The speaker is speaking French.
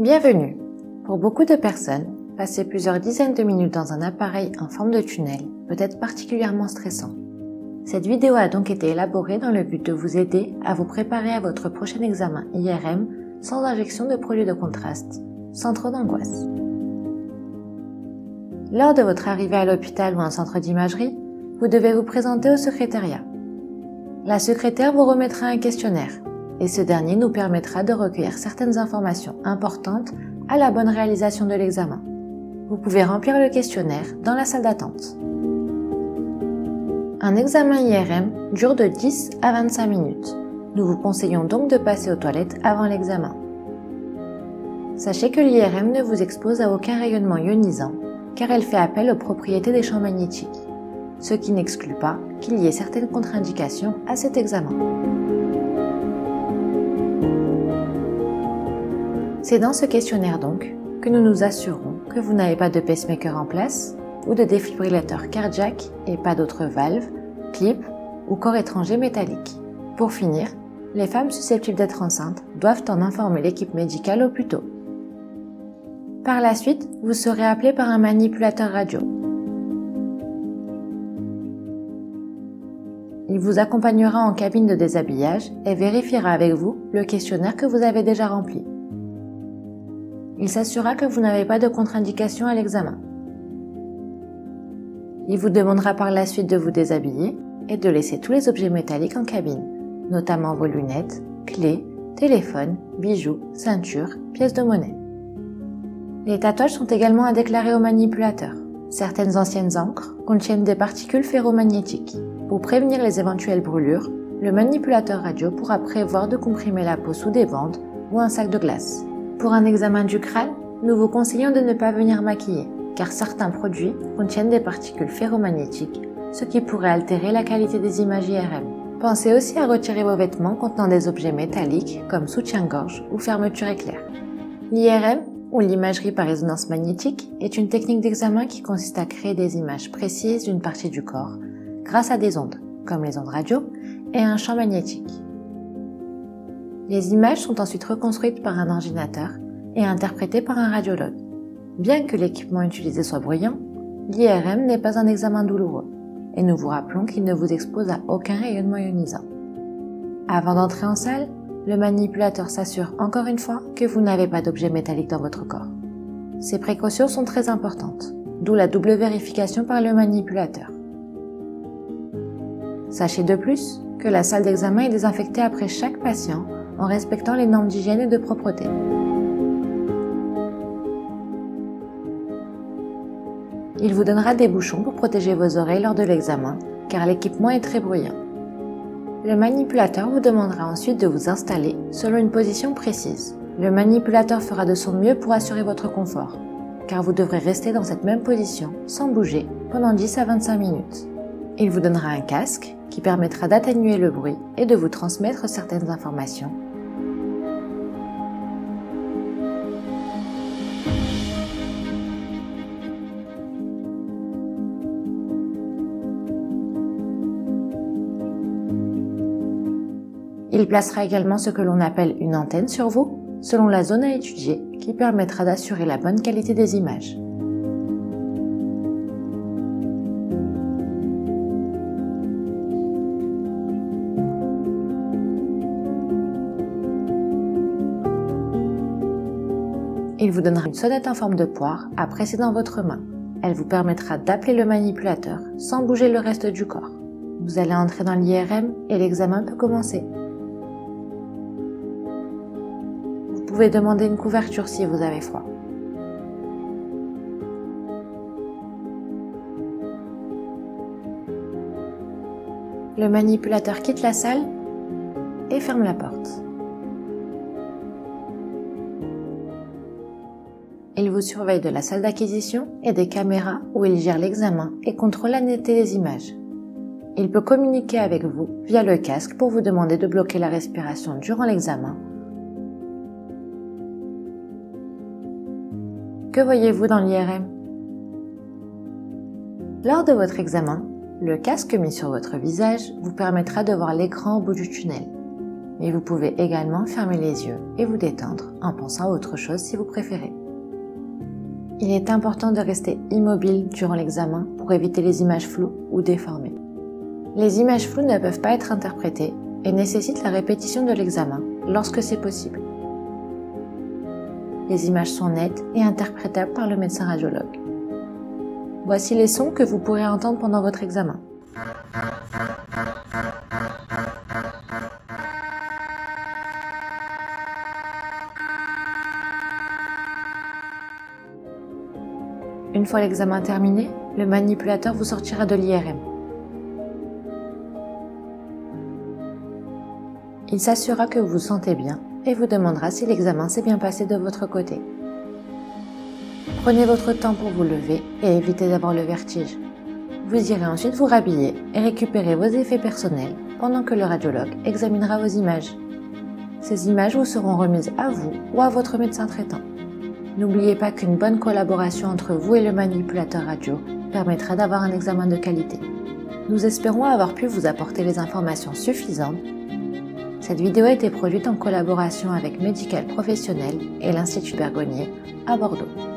Bienvenue! Pour beaucoup de personnes, passer plusieurs dizaines de minutes dans un appareil en forme de tunnel peut être particulièrement stressant. Cette vidéo a donc été élaborée dans le but de vous aider à vous préparer à votre prochain examen IRM sans injection de produits de contraste, sans trop d'angoisse. Lors de votre arrivée à l'hôpital ou un centre d'imagerie, vous devez vous présenter au secrétariat. La secrétaire vous remettra un questionnaire et ce dernier nous permettra de recueillir certaines informations importantes à la bonne réalisation de l'examen. Vous pouvez remplir le questionnaire dans la salle d'attente. Un examen IRM dure de 10 à 25 minutes. Nous vous conseillons donc de passer aux toilettes avant l'examen. Sachez que l'IRM ne vous expose à aucun rayonnement ionisant car elle fait appel aux propriétés des champs magnétiques, ce qui n'exclut pas qu'il y ait certaines contre-indications à cet examen. C'est dans ce questionnaire donc que nous nous assurons que vous n'avez pas de pacemaker en place ou de défibrillateur cardiaque et pas d'autres valves, clips ou corps étrangers métalliques. Pour finir, les femmes susceptibles d'être enceintes doivent en informer l'équipe médicale au plus tôt. Par la suite, vous serez appelé par un manipulateur radio. Il vous accompagnera en cabine de déshabillage et vérifiera avec vous le questionnaire que vous avez déjà rempli. Il s'assurera que vous n'avez pas de contre-indication à l'examen. Il vous demandera par la suite de vous déshabiller et de laisser tous les objets métalliques en cabine, notamment vos lunettes, clés, téléphones, bijoux, ceintures, pièces de monnaie. Les tatouages sont également à déclarer au manipulateur. Certaines anciennes encres contiennent des particules ferromagnétiques. Pour prévenir les éventuelles brûlures, le manipulateur radio pourra prévoir de comprimer la peau sous des bandes ou un sac de glace. Pour un examen du crâne, nous vous conseillons de ne pas venir maquiller, car certains produits contiennent des particules ferromagnétiques, ce qui pourrait altérer la qualité des images IRM. Pensez aussi à retirer vos vêtements contenant des objets métalliques comme soutien-gorge ou fermeture éclair. L'IRM, ou l'imagerie par résonance magnétique, est une technique d'examen qui consiste à créer des images précises d'une partie du corps grâce à des ondes, comme les ondes radio, et un champ magnétique. Les images sont ensuite reconstruites par un ordinateur et interprétées par un radiologue. Bien que l'équipement utilisé soit bruyant, l'IRM n'est pas un examen douloureux, et nous vous rappelons qu'il ne vous expose à aucun rayonnement ionisant. Avant d'entrer en salle, le manipulateur s'assure encore une fois que vous n'avez pas d'objet métallique dans votre corps. Ces précautions sont très importantes, d'où la double vérification par le manipulateur. Sachez de plus que la salle d'examen est désinfectée après chaque patient en respectant les normes d'hygiène et de propreté. Il vous donnera des bouchons pour protéger vos oreilles lors de l'examen, car l'équipement est très bruyant. Le manipulateur vous demandera ensuite de vous installer selon une position précise. Le manipulateur fera de son mieux pour assurer votre confort, car vous devrez rester dans cette même position, sans bouger, pendant 10 à 25 minutes. Il vous donnera un casque qui permettra d'atténuer le bruit et de vous transmettre certaines informations. Il placera également ce que l'on appelle une antenne sur vous, selon la zone à étudier, qui permettra d'assurer la bonne qualité des images. Il vous donnera une sonnette en forme de poire à presser dans votre main. Elle vous permettra d'appeler le manipulateur sans bouger le reste du corps. Vous allez entrer dans l'IRM et l'examen peut commencer. Vous pouvez demander une couverture si vous avez froid. Le manipulateur quitte la salle et ferme la porte. Il vous surveille de la salle d'acquisition et des caméras où il gère l'examen et contrôle la netteté des images. Il peut communiquer avec vous via le casque pour vous demander de bloquer la respiration durant l'examen. Que voyez-vous dans l'IRM? Lors de votre examen, le casque mis sur votre visage vous permettra de voir l'écran au bout du tunnel. Mais vous pouvez également fermer les yeux et vous détendre en pensant à autre chose si vous préférez. Il est important de rester immobile durant l'examen pour éviter les images floues ou déformées. Les images floues ne peuvent pas être interprétées et nécessitent la répétition de l'examen lorsque c'est possible. Les images sont nettes et interprétables par le médecin radiologue. Voici les sons que vous pourrez entendre pendant votre examen. Une fois l'examen terminé, le manipulateur vous sortira de l'IRM. Il s'assurera que vous vous sentez bien et vous demandera si l'examen s'est bien passé de votre côté. Prenez votre temps pour vous lever et évitez d'avoir le vertige. Vous irez ensuite vous rhabiller et récupérer vos effets personnels pendant que le radiologue examinera vos images. Ces images vous seront remises à vous ou à votre médecin traitant. N'oubliez pas qu'une bonne collaboration entre vous et le manipulateur radio permettra d'avoir un examen de qualité. Nous espérons avoir pu vous apporter les informations suffisantes. Cette vidéo a été produite en collaboration avec Médical Professionnel et l'Institut Bergonié à Bordeaux.